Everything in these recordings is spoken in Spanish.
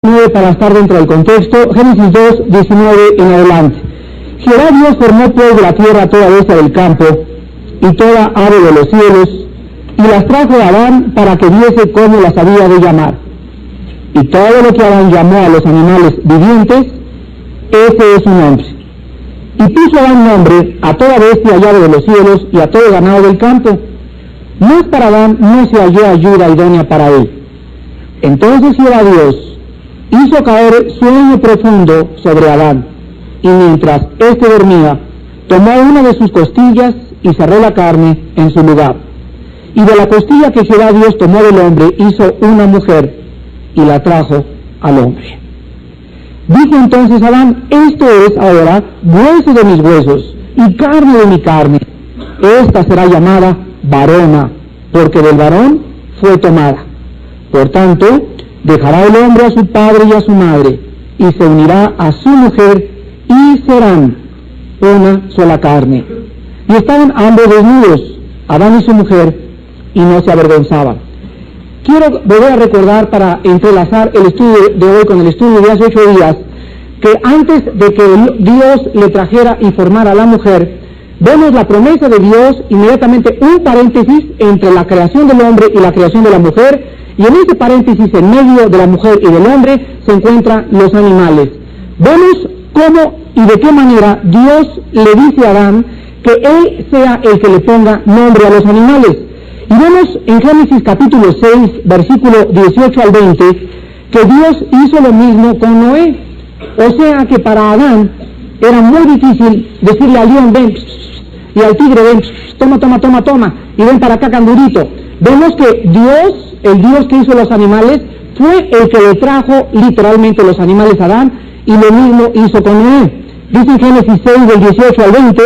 Para estar dentro del contexto, Génesis 2, 19 en adelante. Jehová Dios formó pues de la tierra toda bestia del campo y toda ave de los cielos, y las trajo a Adán para que viese cómo las había de llamar. Y todo lo que Adán llamó a los animales vivientes, ese es su nombre. Y puso Adán nombre a toda bestia y ave de los cielos y a todo ganado del campo. Mas para Adán no se halló ayuda idónea para él. Entonces Jehová Dios hizo caer sueño profundo sobre Adán, y mientras éste dormía, tomó una de sus costillas y cerró la carne en su lugar. Y de la costilla que Jehová Dios tomó del hombre, hizo una mujer, y la trajo al hombre. Dijo entonces Adán: esto es ahora hueso de mis huesos, y carne de mi carne. Esta será llamada varona, porque del varón fue tomada. Por tanto, dejará el hombre a su padre y a su madre, y se unirá a su mujer, y serán una sola carne. Y estaban ambos desnudos, Adán y su mujer, y no se avergonzaban. Quiero volver a recordar, para entrelazar el estudio de hoy con el estudio de hace 8 días, que antes de que Dios le trajera y formara a la mujer, vemos la promesa de Dios, inmediatamente un paréntesis entre la creación del hombre y la creación de la mujer. Y en ese paréntesis, en medio de la mujer y del hombre, se encuentran los animales. Vemos cómo y de qué manera Dios le dice a Adán que él sea el que le ponga nombre a los animales. Y vemos en Génesis capítulo 6, versículo 18 al 20, que Dios hizo lo mismo con Noé. O sea que para Adán era muy difícil decirle al león: ven, y al tigre: ven, toma, y ven para acá, cangurito. Vemos que Dios, el Dios que hizo los animales, fue el que le trajo literalmente los animales a Adán, y lo mismo hizo con Noé. Dice en Génesis 6, del 18 al 20,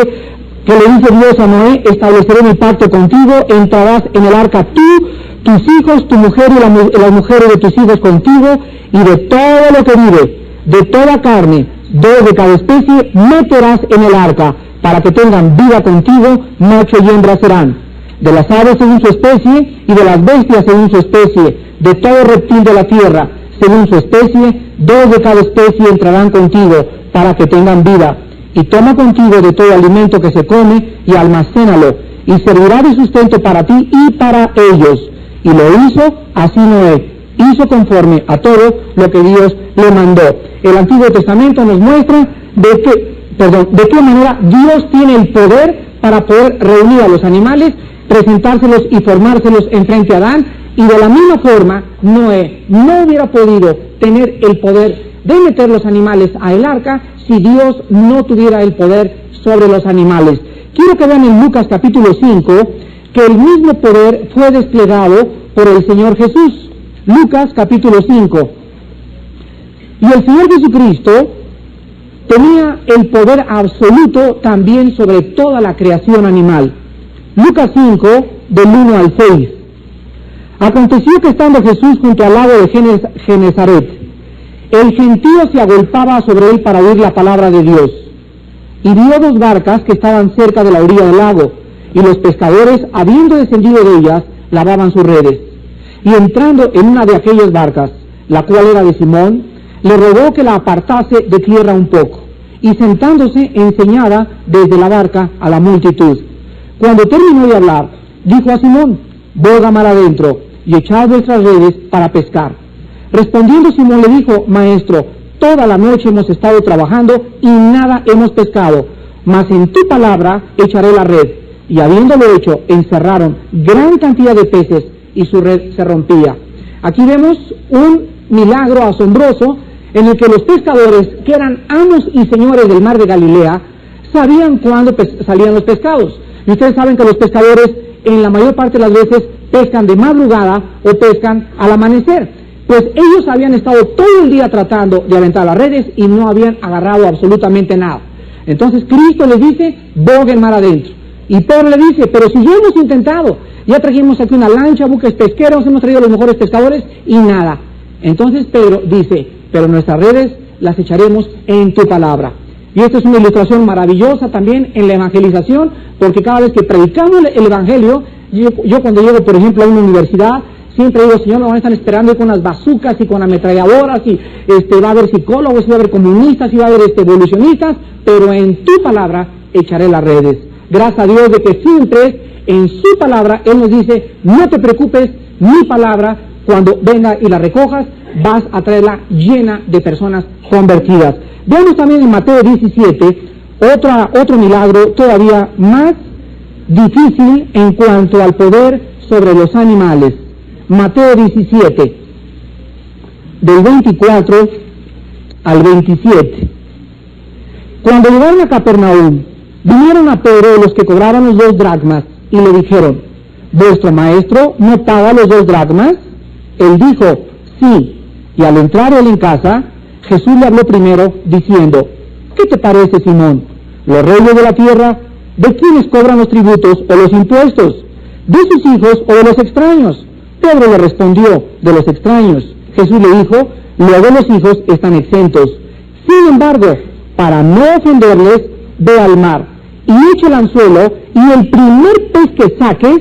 que le dice Dios a Noé: estableceré mi pacto contigo, entrarás en el arca tú, tus hijos, tu mujer y las mujeres de tus hijos contigo, y de todo lo que vive, de toda carne, 2 de cada especie, meterás en el arca, para que tengan vida contigo, macho y hembra serán. De las aves según su especie, y de las bestias según su especie, de todo reptil de la tierra según su especie, 2 de cada especie entrarán contigo, para que tengan vida. Y toma contigo de todo alimento que se come, y almacénalo, y servirá de sustento para ti y para ellos. Y lo hizo así Noé, hizo conforme a todo lo que Dios le mandó. El Antiguo Testamento nos muestra de qué manera Dios tiene el poder para poder reunir a los animales, presentárselos y formárselos enfrente a Adán, y de la misma forma Noé no hubiera podido tener el poder de meter los animales a el arca si Dios no tuviera el poder sobre los animales. Quiero que vean en Lucas capítulo 5 que el mismo poder fue desplegado por el Señor Jesús. Lucas capítulo 5. Y el Señor Jesucristo tenía el poder absoluto también sobre toda la creación animal. Lucas 5, del 1 al 6. Aconteció que estando Jesús junto al lago de Genezaret, el gentío se agolpaba sobre él para oír la palabra de Dios. Y vio 2 barcas que estaban cerca de la orilla del lago, y los pescadores, habiendo descendido de ellas, lavaban sus redes. Y entrando en una de aquellas barcas, la cual era de Simón, le rogó que la apartase de tierra un poco, y sentándose enseñaba desde la barca a la multitud. Cuando terminó de hablar, dijo a Simón: boga mar adentro, y echad vuestras redes para pescar. Respondiendo Simón le dijo: Maestro, toda la noche hemos estado trabajando y nada hemos pescado, mas en tu palabra echaré la red. Y habiéndolo hecho, encerraron gran cantidad de peces, y su red se rompía. Aquí vemos un milagro asombroso en el que los pescadores, que eran amos y señores del mar de Galilea, sabían cuándo salían los pescados. Y ustedes saben que los pescadores, en la mayor parte de las veces, pescan de madrugada o pescan al amanecer. Pues ellos habían estado todo el día tratando de aventar las redes y no habían agarrado absolutamente nada. Entonces Cristo les dice: boguen mar adentro. Y Pedro le dice: pero si ya hemos intentado, ya trajimos aquí una lancha, buques pesqueros, hemos traído a los mejores pescadores y nada. Entonces Pedro dice: pero nuestras redes las echaremos en tu palabra. Y esta es una ilustración maravillosa también en la evangelización, porque cada vez que predicamos el evangelio, yo cuando llego, por ejemplo, a una universidad, Siempre digo, Señor, nos van a estar esperando con las bazucas y con ametralladoras, y va a haber psicólogos, y va a haber comunistas, y va a haber evolucionistas, pero en tu palabra echaré las redes. Gracias a Dios de que siempre en su palabra Él nos dice, no te preocupes, mi palabra, cuando venga y la recojas, vas a traerla llena de personas convertidas. Veamos también en Mateo 17, otro milagro todavía más difícil en cuanto al poder sobre los animales. Mateo 17, del 24 al 27. Cuando llegaron a Capernaum, vinieron a Pedro los que cobraban los 2 dracmas y le dijeron, ¿vuestro maestro no paga los 2 dracmas? Él dijo, sí. Y al entrar él en casa, Jesús le habló primero diciendo, ¿qué te parece, Simón? ¿Los reyes de la tierra, de quiénes cobran los tributos o los impuestos? ¿De sus hijos o de los extraños? Pedro le respondió, de los extraños. Jesús le dijo, luego los hijos están exentos. Sin embargo, para no ofenderles, ve al mar y echa el anzuelo, y el primer pez que saques,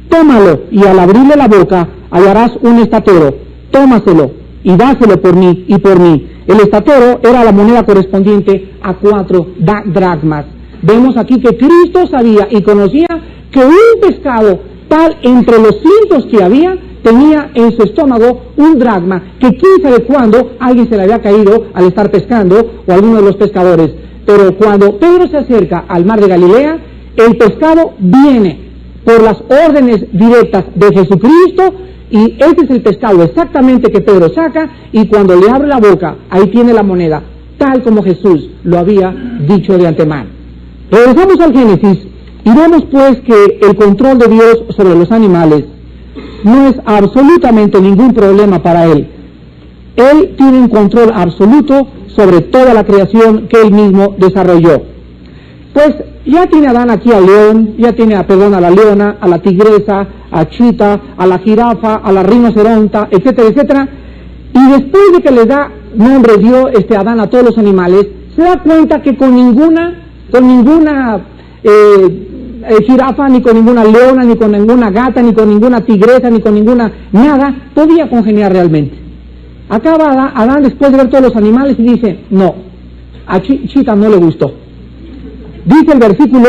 tómalo, y al abrirle la boca hallarás un estatero. Tómaselo y dáselo por mí y por mí. El estatero era la moneda correspondiente a 4 dracmas. Vemos aquí que Cristo sabía y conocía que un pescado tal entre los cientos que había, tenía en su estómago un dracma, que quién sabe cuándo alguien se le había caído al estar pescando, o alguno de los pescadores. Pero cuando Pedro se acerca al mar de Galilea, el pescado viene por las órdenes directas de Jesucristo, y este es el pescado exactamente que Pedro saca, y cuando le abre la boca, ahí tiene la moneda, tal como Jesús lo había dicho de antemano. Regresamos al Génesis, y vemos pues que el control de Dios sobre los animales no es absolutamente ningún problema para Él. Él tiene un control absoluto sobre toda la creación que Él mismo desarrolló. Pues ya tiene Adán aquí al león, ya tiene a la leona, a la tigresa, a chita, a la jirafa, a la rinoceronta, etcétera, etcétera. Y después de que les da nombre dio Adán a todos los animales, se da cuenta que con ninguna jirafa, ni con ninguna leona, ni con ninguna gata, ni con ninguna tigresa, ni con ninguna nada, podía congeniar realmente. Acaba Adán después de ver todos los animales y dice, no, a Chita no le gustó. Dice el versículo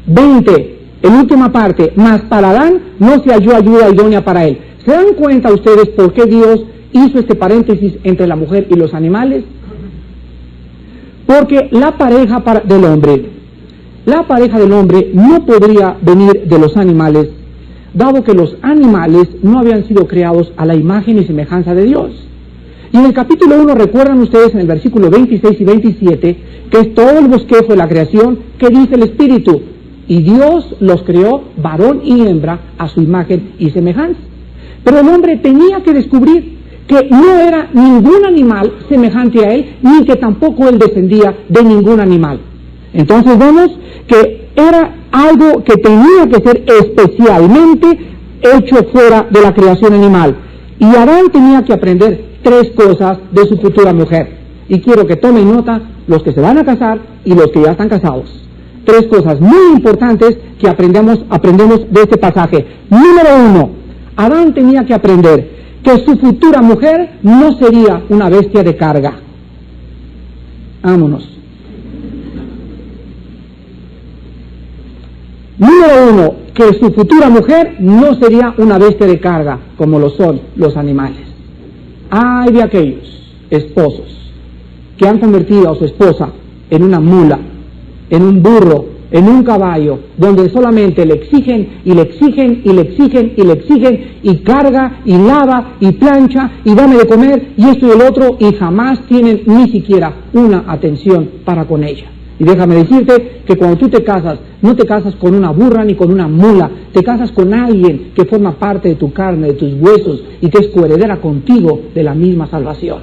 20, en última parte, mas para Adán no se halló ayuda idónea para él. ¿Se dan cuenta ustedes por qué Dios hizo este paréntesis entre la mujer y los animales? Porque la pareja del hombre no podría venir de los animales, dado que los animales no habían sido creados a la imagen y semejanza de Dios. Y en el capítulo 1 recuerdan ustedes en el versículo 26 y 27, que es todo el bosquejo de la creación, que dice el Espíritu, y Dios los creó varón y hembra a su imagen y semejanza. Pero el hombre tenía que descubrir que no era ningún animal semejante a él, ni que tampoco él descendía de ningún animal. Entonces vemos que era algo que tenía que ser especialmente hecho fuera de la creación animal. Y Adán tenía que aprender 3 cosas de su futura mujer. Y quiero que tomen nota los que se van a casar y los que ya están casados. 3 cosas muy importantes que aprendemos de este pasaje. Número 1, Adán tenía que aprender que su futura mujer no sería una bestia de carga. Vámonos. Número 1, que su futura mujer no sería una bestia de carga, como lo son los animales. Ay de aquellos esposos que han convertido a su esposa en una mula, en un burro, en un caballo, donde solamente le exigen, y le exigen, y le exigen, y le exigen, y carga, y lava, y plancha, y dame de comer, y esto y el otro, y jamás tienen ni siquiera una atención para con ella. Y déjame decirte que cuando tú te casas, no te casas con una burra ni con una mula, te casas con alguien que forma parte de tu carne, de tus huesos, y que es coheredera contigo de la misma salvación.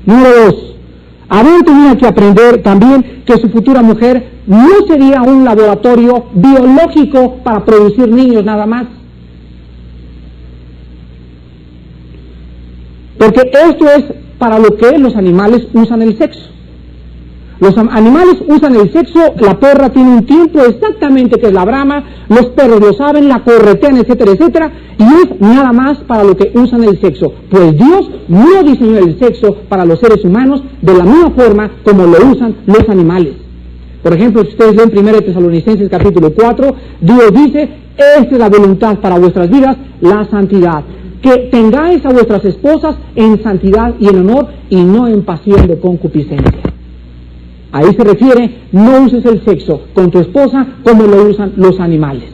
Número 2, Adán tenía que aprender también que su futura mujer no sería un laboratorio biológico para producir niños nada más. Porque esto es para lo que los animales usan el sexo. Los animales usan el sexo, la perra tiene un tiempo exactamente que es la brama, los perros lo saben, la corretean, etcétera, etcétera, y es nada más para lo que usan el sexo. Pues Dios no diseñó el sexo para los seres humanos de la misma forma como lo usan los animales. Por ejemplo, si ustedes leen 1 Tesalonicenses capítulo 4, Dios dice, esta es la voluntad para vuestras vidas, la santidad. Que tengáis a vuestras esposas en santidad y en honor y no en pasión de concupiscencia. Ahí se refiere, no uses el sexo con tu esposa como lo usan los animales.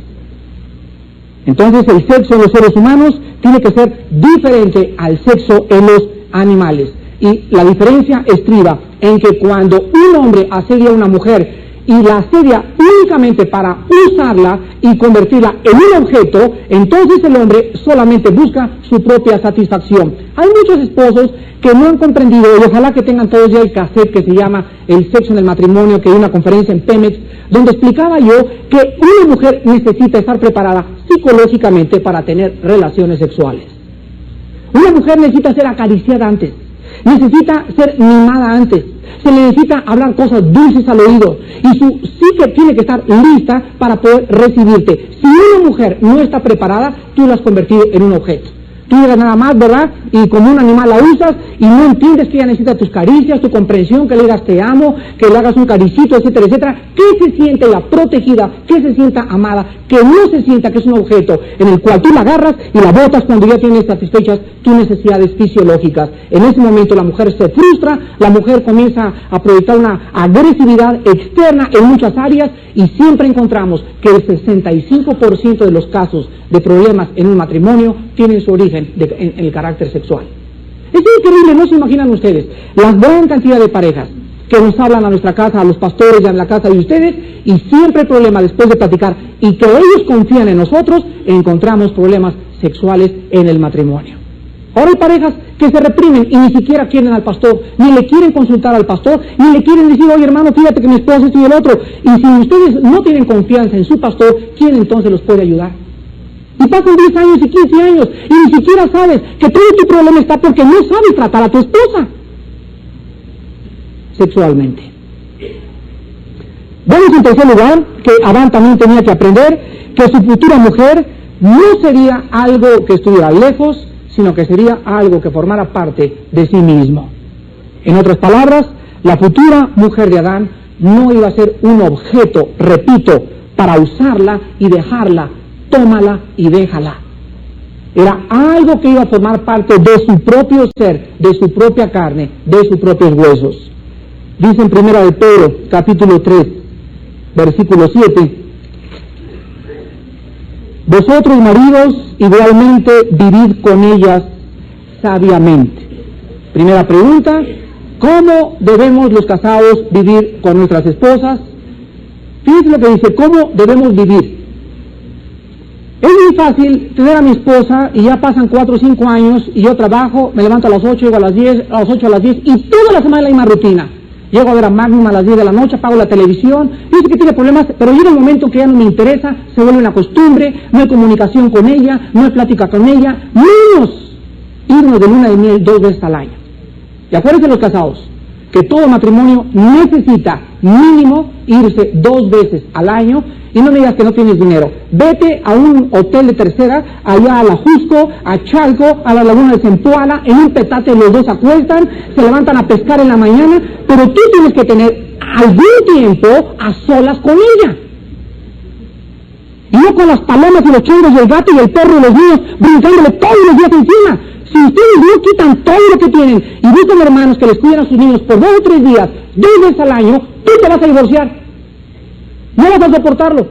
Entonces el sexo en los seres humanos tiene que ser diferente al sexo en los animales. Y la diferencia estriba en que cuando un hombre asedia a una mujer y la asedia únicamente para usarla y convertirla en un objeto, entonces el hombre solamente busca su propia satisfacción. Hay muchos esposos que no han comprendido, y ojalá que tengan todos ya el cassette que se llama El sexo en el matrimonio, que hay una conferencia en Pemex, donde explicaba yo que una mujer necesita estar preparada psicológicamente para tener relaciones sexuales. Una mujer necesita ser acariciada antes, necesita ser mimada antes, se le necesita hablar cosas dulces al oído, y su psique tiene que estar lista para poder recibirte. Si una mujer no está preparada, tú la has convertido en un objeto. Tú llegas nada más, ¿verdad? Y como un animal la usas y no entiendes que ella necesita tus caricias, tu comprensión, que le digas te amo, que le hagas un caricito, etcétera, etcétera. Que se sienta ella protegida, que se sienta amada, que no se sienta que es un objeto en el cual tú la agarras y la botas cuando ya tienes satisfechas tus necesidades fisiológicas. En ese momento la mujer se frustra, la mujer comienza a proyectar una agresividad externa en muchas áreas y siempre encontramos que el 65% de los casos de problemas en un matrimonio tienen su origen en el carácter sexual. Es increíble, no se imaginan ustedes la gran cantidad de parejas que nos hablan a nuestra casa, a los pastores, a la casa de ustedes, y siempre hay problema después de platicar y que ellos confían en nosotros, encontramos problemas sexuales en el matrimonio. Ahora hay parejas que se reprimen y ni siquiera quieren al pastor, ni le quieren consultar al pastor, ni le quieren decir, oye hermano, fíjate que mi esposo esto y el otro. Y si ustedes no tienen confianza en su pastor, ¿quién entonces los puede ayudar? Y pasan 10 años y 15 años y ni siquiera sabes que todo tu problema está porque no sabes tratar a tu esposa sexualmente. Vemos en tercer lugar que Adán también tenía que aprender que su futura mujer no sería algo que estuviera lejos, sino que sería algo que formara parte de sí mismo. En otras palabras, la futura mujer de Adán no iba a ser un objeto, repito, para usarla y dejarla. Tómala y déjala. Era algo que iba a formar parte de su propio ser, de su propia carne, de sus propios huesos. Dice en 1 de Pedro, capítulo 3, versículo 7, vosotros maridos igualmente vivid con ellas sabiamente. Primera pregunta, ¿cómo debemos los casados vivir con nuestras esposas? Fíjense lo que dice, ¿cómo debemos vivir? Es muy fácil tener a mi esposa y ya pasan 4 o 5 años y yo trabajo, me levanto a las 8, llego a las 10, a las 8 a las 10 y toda la semana la misma rutina. Llego a ver a Magnum a las 10 de la noche, apago la televisión, dice que tiene problemas, pero llega un momento que ya no me interesa, se vuelve una costumbre, no hay comunicación con ella, no hay plática con ella, menos irnos de luna de miel 2 veces al año. Y acuérdense los casados, que todo matrimonio necesita mínimo irse 2 veces al año. Y no me digas que no tienes dinero. Vete a un hotel de tercera, allá a la Jusco, a Chalco, a la laguna de Zempoala, en un petate los dos acuestan, se levantan a pescar en la mañana, pero tú tienes que tener algún tiempo a solas con ella. Y no con las palomas y los changos y el gato y el perro y los niños brincándole todos los días encima. Si ustedes no quitan todo lo que tienen y buscan hermanos que les cuiden a sus niños por 2 o 3 días, 2 veces al año, tú te vas a divorciar. No vas a soportarlo.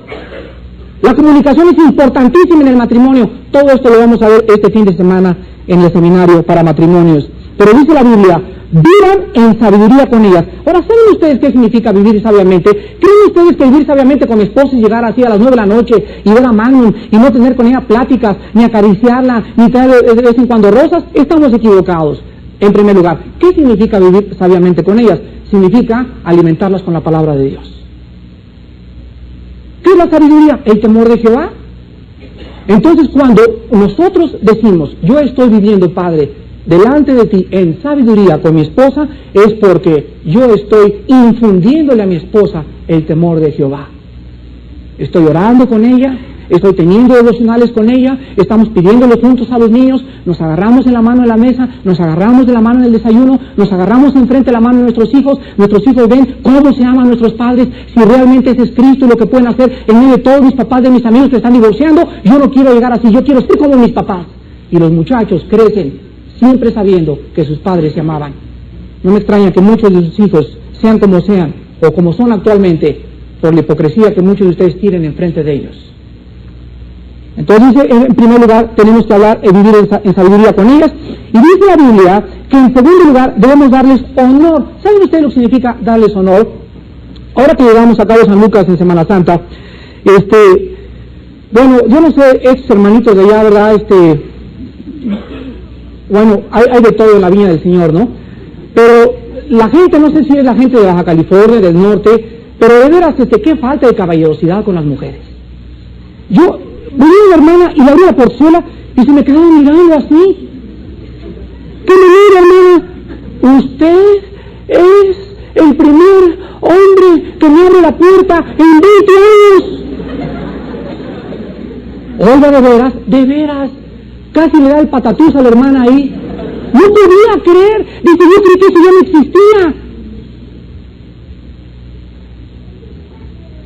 La comunicación es importantísima en el matrimonio. Todo esto lo vamos a ver este fin de semana en el seminario para matrimonios. Pero dice la Biblia, vivan en sabiduría con ellas. Ahora, ¿saben ustedes qué significa vivir sabiamente? ¿Creen ustedes que vivir sabiamente con mi esposa es llegar así a las 9 de la noche y ver a Magnum y no tener con ella pláticas, ni acariciarla, ni traer de vez en cuando rosas? Estamos equivocados. En primer lugar, ¿qué significa vivir sabiamente con ellas? Significa alimentarlas con la palabra de Dios. ¿Qué es la sabiduría? El temor de Jehová. Entonces, cuando nosotros decimos, yo estoy viviendo, Padre, delante de ti en sabiduría con mi esposa, es porque yo estoy infundiéndole a mi esposa el temor de Jehová. Estoy orando con ella, estoy teniendo devocionales con ella, estamos pidiéndole juntos a los niños, nos agarramos en la mano en la mesa, nos agarramos de la mano en el desayuno, nos agarramos enfrente de la mano de nuestros hijos ven cómo se aman nuestros padres, si realmente ese es Cristo y lo que pueden hacer en medio de todos mis papás, de mis amigos que están divorciando. Yo no quiero llegar así, yo quiero ser como mis papás. Y los muchachos crecen siempre sabiendo que sus padres se amaban. No me extraña que muchos de sus hijos sean como sean, o como son actualmente, por la hipocresía que muchos de ustedes tienen enfrente de ellos. Entonces, en primer lugar, tenemos que hablar y vivir en sabiduría con ellas. Y dice la Biblia que en segundo lugar debemos darles honor. ¿Saben ustedes lo que significa darles honor? Ahora que llegamos acá de San Lucas en Semana Santa, bueno, yo no sé, estos hermanitos de allá, ¿verdad? Bueno, hay de todo en la viña del Señor, ¿no? Pero la gente, no sé si es la gente de Baja California, del norte, pero de veras, qué falta de caballerosidad con las mujeres. Yo vi a una hermana y la abrí la porzuela y se me quedaron mirando así. ¿Qué me mira, hermana? Usted es el primer hombre que me abre la puerta en 20 años. Oiga, de veras, casi le da el patatús a la hermana ahí. No podía creer, dice, yo creí que eso ya no existía.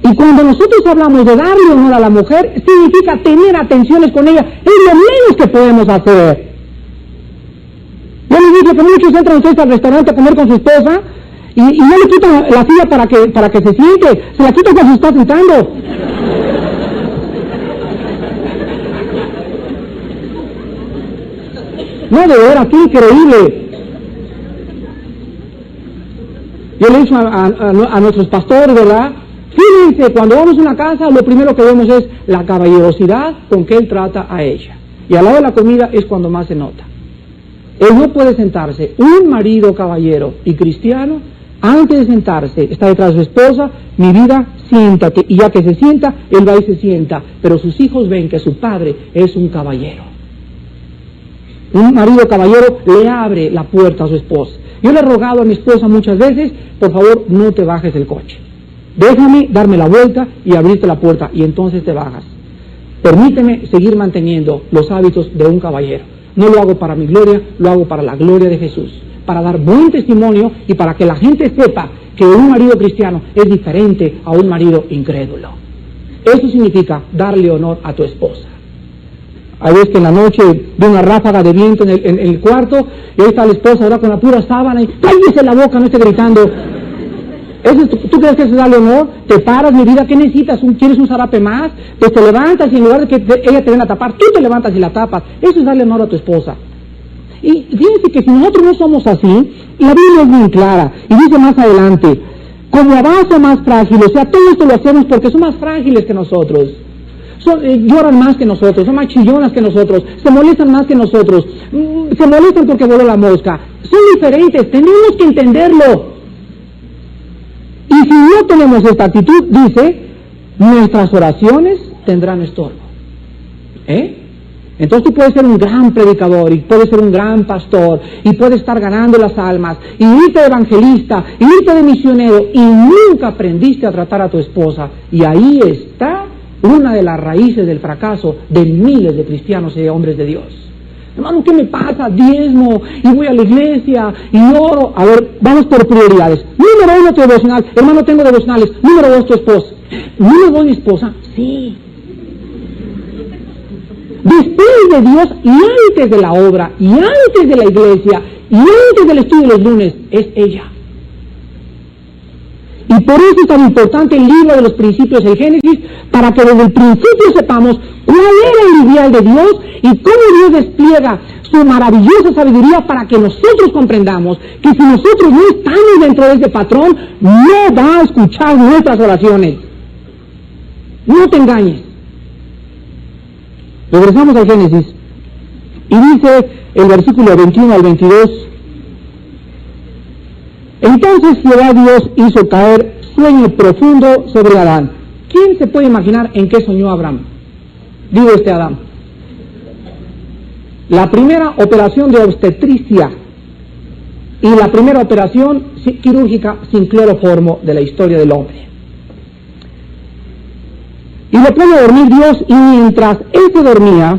Y cuando nosotros hablamos de darle honor a la mujer, significa tener atenciones con ella, es lo menos que podemos hacer. Yo les digo que muchos entran ustedes al restaurante a comer con su esposa y no le quitan la silla para que se siente, se la quitan cuando se está sentando. No, de veras, qué increíble. Yo le he dicho a nuestros pastores, ¿verdad? Fíjense, cuando vamos a una casa, lo primero que vemos es la caballerosidad con que él trata a ella. Y al lado de la comida es cuando más se nota. Él no puede sentarse, un marido caballero y cristiano, antes de sentarse, está detrás de su esposa, mi vida, siéntate. Y ya que se sienta, él va y se sienta. Pero sus hijos ven que su padre es un caballero. Un marido caballero le abre la puerta a su esposa. Yo le he rogado a mi esposa muchas veces, por favor, no te bajes del coche. Déjame darme la vuelta y abrirte la puerta, y entonces te bajas. Permíteme seguir manteniendo los hábitos de un caballero. No lo hago para mi gloria, lo hago para la gloria de Jesús, para dar buen testimonio y para que la gente sepa que un marido cristiano es diferente a un marido incrédulo. Eso significa darle honor a tu esposa. Hay veces que en la noche ve una ráfaga de viento en el cuarto y ahí está la esposa ahora con la pura sábana y cállese la boca, no esté gritando. ¿Tú crees que eso es darle honor? Te paras, mi vida, ¿qué necesitas? ¿Quieres un zarape más? Pues te levantas y en lugar de que ella te venga a tapar, tú te levantas y la tapas. Eso es darle honor a tu esposa. Y fíjense que si nosotros no somos así, la Biblia es muy clara y dice más adelante, como a vaso más frágil, o sea, todo esto lo hacemos porque son más frágiles que nosotros. Lloran más que nosotros, son más chillonas que nosotros, se molestan más que nosotros, se molestan porque voló la mosca. Son diferentes, tenemos que entenderlo. Y si no tenemos esta actitud, dice, nuestras oraciones tendrán estorbo. Entonces tú puedes ser un gran predicador, y puedes ser un gran pastor, y puedes estar ganando las almas, y irte de evangelista, y irte de misionero, y nunca aprendiste a tratar a tu esposa. Y ahí está una de las raíces del fracaso de miles de cristianos y de hombres de Dios. Hermano, ¿qué me pasa? Diezmo, y voy a la iglesia, y oro. A ver, vamos por prioridades. Número 1, tu devocional. Hermano, tengo devocionales. Número 2, tu esposa. Número 2, mi esposa. Sí. Después de Dios, y antes de la obra, y antes de la iglesia, y antes del estudio de los lunes, es ella. Y por eso es tan importante el libro de los principios, el Génesis, para que desde el principio sepamos cuál era el ideal de Dios y cómo Dios despliega su maravillosa sabiduría para que nosotros comprendamos que si nosotros no estamos dentro de ese patrón, no va a escuchar nuestras oraciones. No te engañes. Regresamos al Génesis y dice el versículo 21 al 22. Entonces Jehová Dios hizo caer sueño profundo sobre Adán. ¿Quién se puede imaginar en qué soñó Abraham? Digo Adán. La primera operación de obstetricia y la primera operación quirúrgica sin cloroformo de la historia del hombre. Y lo pone a dormir Dios, y mientras él se dormía,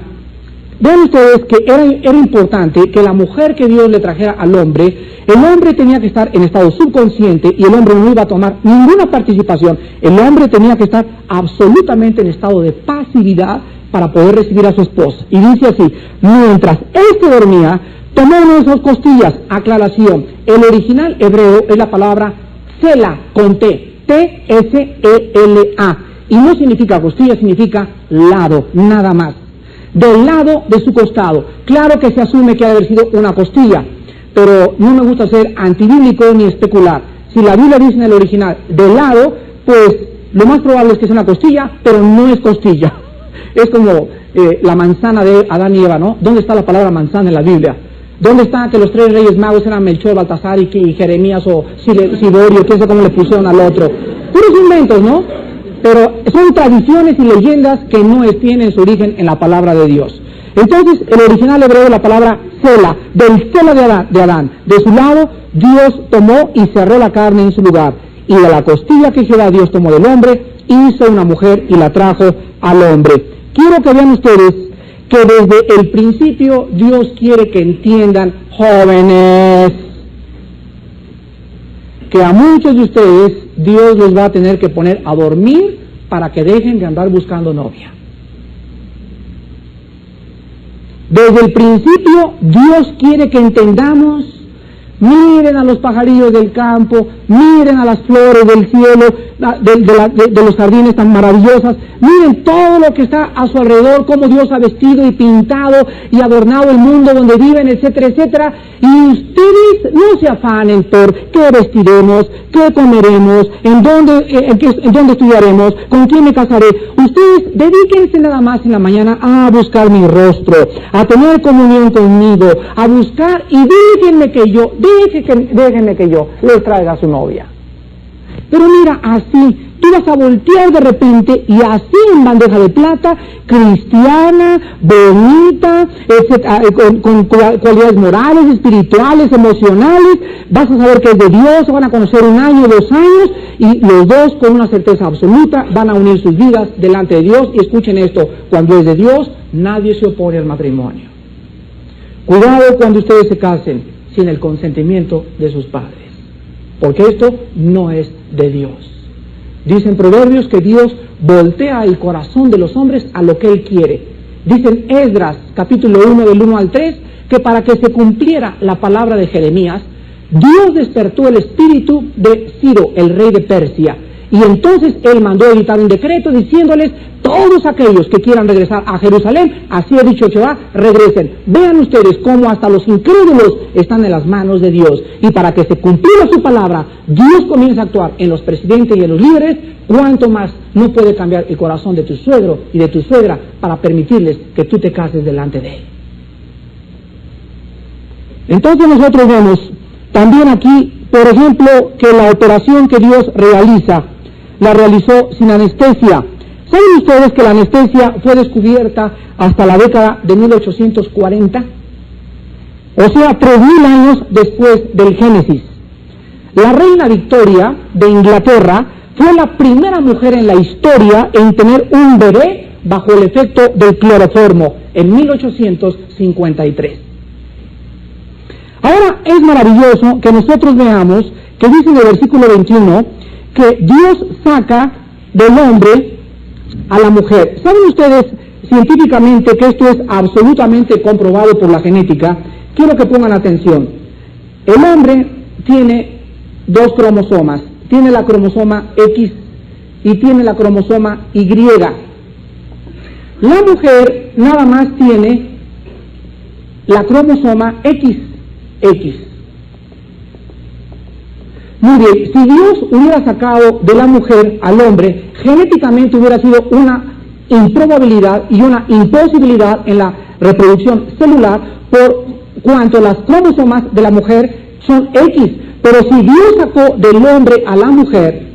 vean ustedes que era importante que la mujer que Dios le trajera al hombre, el hombre tenía que estar en estado subconsciente y el hombre no iba a tomar ninguna participación. El hombre tenía que estar absolutamente en estado de pasividad para poder recibir a su esposa. Y dice así: mientras él se dormía, tomó una de sus costillas. Aclaración: el original hebreo es la palabra sela con T, T-S-E-L-A, y no significa costilla, significa lado, nada más. Del lado de su costado. Claro que se asume que ha de haber sido una costilla, pero no me gusta ser antibíblico ni especular. Si la Biblia dice en el original del lado, pues lo más probable es que sea una costilla, pero no es costilla. Es como la manzana de Adán y Eva, ¿no? ¿Dónde está la palabra manzana en la Biblia? ¿Dónde está que los tres reyes magos eran Melchor, Baltasar y Jeremías o Siborio, quién sabe cómo le pusieron al otro? Puros inventos, ¿no? Pero son tradiciones y leyendas que no tienen su origen en la palabra de Dios. Entonces, el original hebreo de la palabra sela, del sela de Adán. De su lado, Dios tomó y cerró la carne en su lugar. Y de la costilla que Jehová Dios tomó del hombre, hizo una mujer y la trajo al hombre. Quiero que vean ustedes que desde el principio Dios quiere que entiendan, jóvenes, que a muchos de ustedes Dios los va a tener que poner a dormir para que dejen de andar buscando novia. Desde el principio Dios quiere que entendamos: miren a los pajarillos del campo, miren a las flores del cielo, de los jardines tan maravillosas, miren todo lo que está a su alrededor, cómo Dios ha vestido y pintado y adornado el mundo donde viven, etcétera, etcétera. Y ustedes no se afanen por qué vestiremos, qué comeremos, en dónde estudiaremos, con quién me casaré. Ustedes dedíquense nada más en la mañana a buscar mi rostro, a tener comunión conmigo, a buscar, y déjenme que yo les traiga a su novia. Pero mira, así, tú vas a voltear de repente y así en bandeja de plata, cristiana, bonita, con cualidades morales, espirituales, emocionales, vas a saber que es de Dios, se van a conocer 1 año, 2 años, y los dos con una certeza absoluta van a unir sus vidas delante de Dios. Y escuchen esto: cuando es de Dios, nadie se opone al matrimonio. Cuidado cuando ustedes se casen sin el consentimiento de sus padres, porque esto no es de Dios. Dicen Proverbios que Dios voltea el corazón de los hombres a lo que Él quiere. Dicen Esdras, capítulo 1, del 1 al 3, que para que se cumpliera la palabra de Jeremías, Dios despertó el espíritu de Ciro, el rey de Persia, y entonces Él mandó editar un decreto diciéndoles: todos aquellos que quieran regresar a Jerusalén, así ha dicho Jehová, regresen. Vean ustedes cómo hasta los incrédulos están en las manos de Dios. Y para que se cumpliera su palabra, Dios comienza a actuar en los presidentes y en los líderes. ¿Cuánto más no puede cambiar el corazón de tu suegro y de tu suegra para permitirles que tú te cases delante de Él? Entonces nosotros vemos también aquí, por ejemplo, que la operación que Dios realiza, la realizó sin anestesia. ¿Saben ustedes que la anestesia fue descubierta hasta la década de 1840? O sea, 3000 años después del Génesis. La reina Victoria de Inglaterra fue la primera mujer en la historia en tener un bebé bajo el efecto del cloroformo en 1853. Ahora es maravilloso que nosotros veamos que dice en el versículo 21 que Dios saca del hombre a la mujer. ¿Saben ustedes científicamente que esto es absolutamente comprobado por la genética? Quiero que pongan atención. El hombre tiene 2 cromosomas. Tiene la cromosoma X y tiene la cromosoma Y. La mujer nada más tiene la cromosoma XX. Muy bien, si Dios hubiera sacado de la mujer al hombre, genéticamente hubiera sido una improbabilidad y una imposibilidad en la reproducción celular, por cuanto las cromosomas de la mujer son X. Pero si Dios sacó del hombre a la mujer,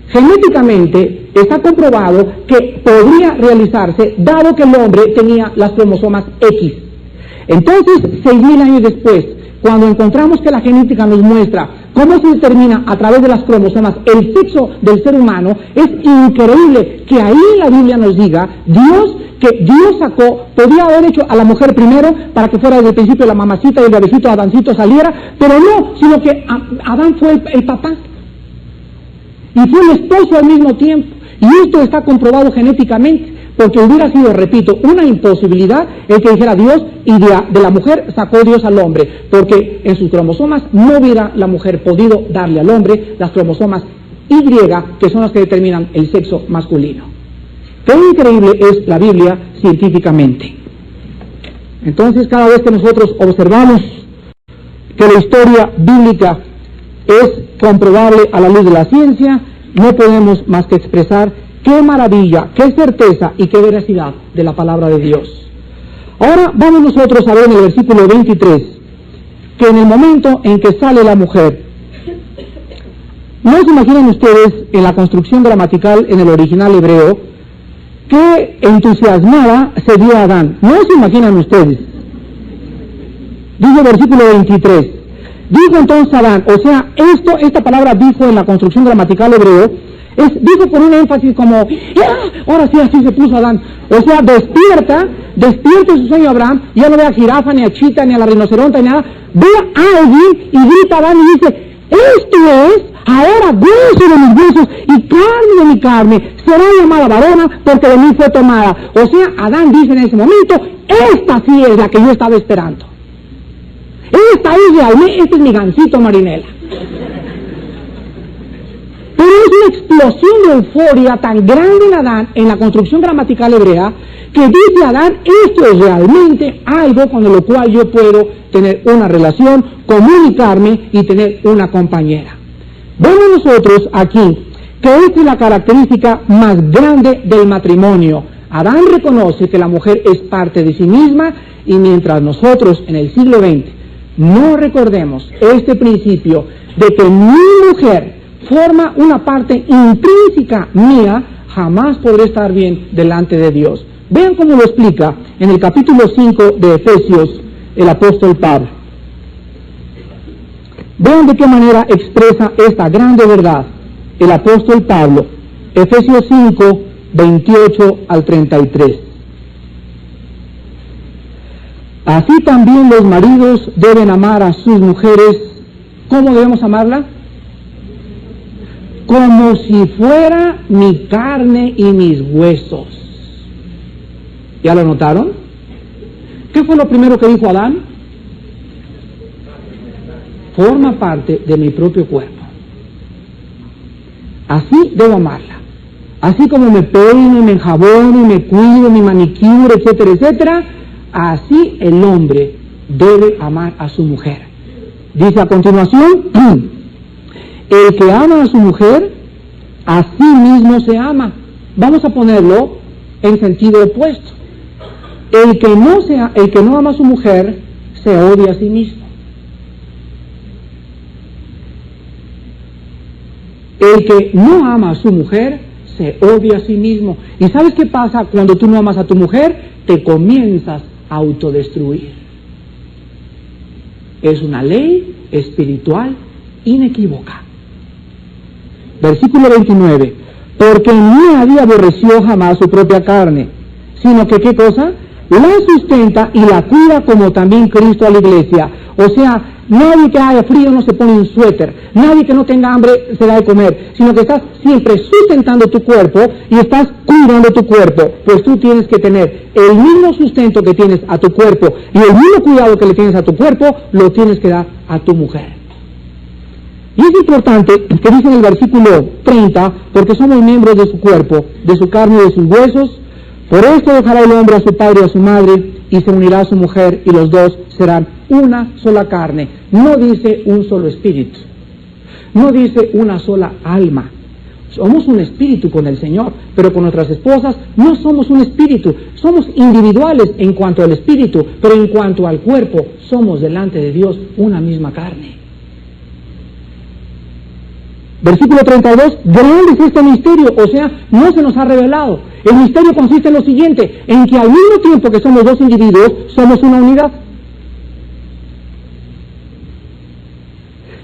genéticamente está comprobado que podría realizarse, dado que el hombre tenía las cromosomas X. Entonces, 6.000 años después, cuando encontramos que la genética nos muestra cómo se determina a través de las cromosomas el sexo del ser humano, es increíble que ahí la Biblia nos diga que Dios sacó, podía haber hecho a la mujer primero para que fuera desde el principio la mamacita y el bebecito Adancito saliera, pero no, sino que Adán fue el papá y fue el esposo al mismo tiempo, y esto está comprobado genéticamente. Porque hubiera sido, repito, una imposibilidad el que dijera Dios, y de la mujer sacó Dios al hombre, porque en sus cromosomas no hubiera la mujer podido darle al hombre las cromosomas Y, que son las que determinan el sexo masculino. Qué increíble es la Biblia científicamente. Entonces, cada vez que nosotros observamos que la historia bíblica es comprobable a la luz de la ciencia, no podemos más que expresar qué maravilla, qué certeza y qué veracidad de la palabra de Dios. Ahora vamos nosotros a ver en el versículo 23, que en el momento en que sale la mujer, no se imaginan ustedes en la construcción gramatical en el original hebreo, qué entusiasmada se dio a Adán. No se imaginan ustedes. Dice el versículo 23, dijo entonces Adán, o sea, esta palabra dijo en la construcción gramatical hebreo, dijo con un énfasis como, ahora sí, así se puso Adán. O sea, despierta su sueño Abraham, ya no ve a jirafa, ni a chita, ni a la rinoceronte, ni nada. Ve a alguien y grita a Adán y dice, esto es ahora hueso de mis huesos y carne de mi carne, será llamada varona porque de mí fue tomada. O sea, Adán dice en ese momento, esta sí es la que yo estaba esperando. Esta es realmente, este es mi gansito Marinela. Pero es una explosión de euforia tan grande en Adán, en la construcción gramatical hebrea, que dice Adán, esto es realmente algo con lo cual yo puedo tener una relación, comunicarme y tener una compañera. Vemos nosotros aquí que esta es la característica más grande del matrimonio. Adán reconoce que la mujer es parte de sí misma, y mientras nosotros en el siglo XX no recordemos este principio de que mi mujer forma una parte intrínseca mía, jamás podré estar bien delante de Dios. Vean cómo lo explica en el capítulo 5 de Efesios el apóstol Pablo. Vean de qué manera expresa esta grande verdad el apóstol Pablo. Efesios 5, 28 al 33. Así también los maridos deben amar a sus mujeres. ¿Cómo debemos amarla? Como si fuera mi carne y mis huesos. ¿Ya lo notaron? ¿Qué fue lo primero que dijo Adán? Forma parte de mi propio cuerpo. Así debo amarla. Así como me peino, me enjabono, me cuido, mi manicure, etcétera, etcétera, así el hombre debe amar a su mujer. Dice a continuación, el que ama a su mujer, a sí mismo se ama. Vamos a ponerlo en sentido opuesto. El que no ama a su mujer, se odia a sí mismo. El que no ama a su mujer, se odia a sí mismo. ¿Y sabes qué pasa cuando tú no amas a tu mujer? Te comienzas a autodestruir. Es una ley espiritual inequívoca. Versículo 29. Porque nadie aborreció jamás su propia carne, sino que, ¿qué cosa? La sustenta y la cuida, como también Cristo a la iglesia. O sea, nadie que haya frío no se pone un suéter, nadie que no tenga hambre se da de comer, sino que estás siempre sustentando tu cuerpo y estás cuidando tu cuerpo, pues tú tienes que tener el mismo sustento que tienes a tu cuerpo y el mismo cuidado que le tienes a tu cuerpo, lo tienes que dar a tu mujer. Y es importante que dice en el versículo 30, porque somos miembros de su cuerpo, de su carne y de sus huesos. Por esto dejará el hombre a su padre y a su madre, y se unirá a su mujer, y los dos serán una sola carne. No dice un solo espíritu, no dice una sola alma. Somos un espíritu con el Señor, pero con nuestras esposas no somos un espíritu. Somos individuales en cuanto al espíritu, pero en cuanto al cuerpo, somos delante de Dios una misma carne. Versículo 32, grande es este misterio, o sea, no se nos ha revelado. El misterio consiste en lo siguiente, en que al mismo tiempo que somos dos individuos, somos una unidad.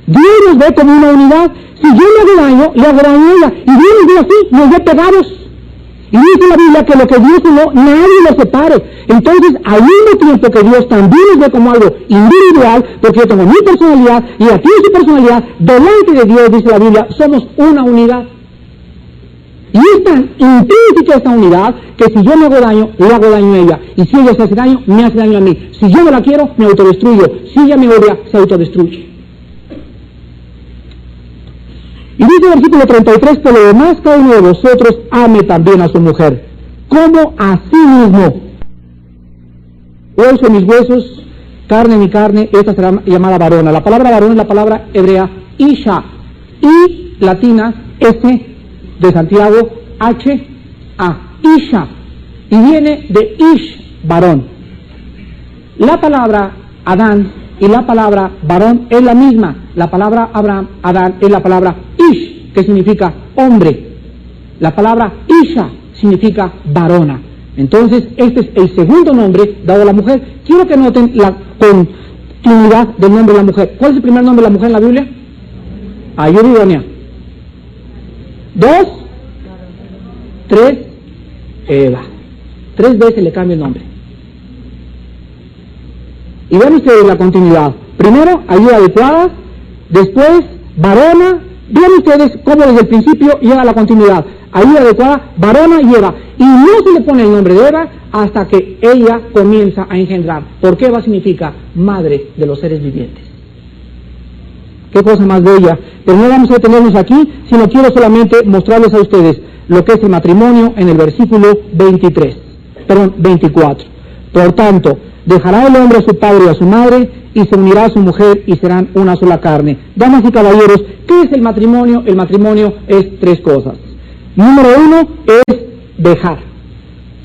Dios nos ve como una unidad. Si yo le hago daño, le hago daño a ella. Y Dios nos ve así, nos ve pegados. Y dice la Biblia que lo que Dios unió, nadie lo separe. Entonces, al mismo tiempo que Dios también nos ve como algo individual, porque yo tengo mi personalidad y aquí tiene su personalidad, delante de Dios, dice la Biblia, somos una unidad. Y es tan intrínseca esta unidad que si yo me hago daño, le hago daño a ella. Y si ella se hace daño, me hace daño a mí. Si yo no la quiero, me autodestruyo. Si ella me odia, se autodestruye. Y dice el versículo 33, por lo demás, cada uno de vosotros ame también a su mujer, como a sí mismo. Hueso de mis huesos, carne de mi carne, esta será llamada varona. La palabra varona es la palabra hebrea isha, y latina S de Santiago, H-A, isha, y viene de ish, varón. La palabra Adán y la palabra varón es la misma. La palabra Adán es la palabra ish, que significa hombre. La palabra isha significa varona. Entonces, este es el segundo nombre dado a la mujer. Quiero que noten la continuidad del nombre de la mujer. ¿Cuál es el primer nombre de la mujer en la Biblia? Ayuridonia. 2, 3, Eva. 3 veces le cambia el nombre. Y ven ustedes la continuidad. Primero, ayuda adecuada. Después, varona. Vean ustedes cómo desde el principio llega la continuidad. Ayuda adecuada, varona y Eva. Y no se le pone el nombre de Eva hasta que ella comienza a engendrar. Porque Eva significa madre de los seres vivientes. Qué cosa más bella. Pero no vamos a detenernos aquí, sino quiero solamente mostrarles a ustedes lo que es el matrimonio en el versículo 24. Por tanto, dejará el hombre a su padre y a su madre, y se unirá a su mujer, y serán una sola carne. Damas y caballeros, ¿qué es el matrimonio? El matrimonio es 3 cosas. Número 1 es dejar.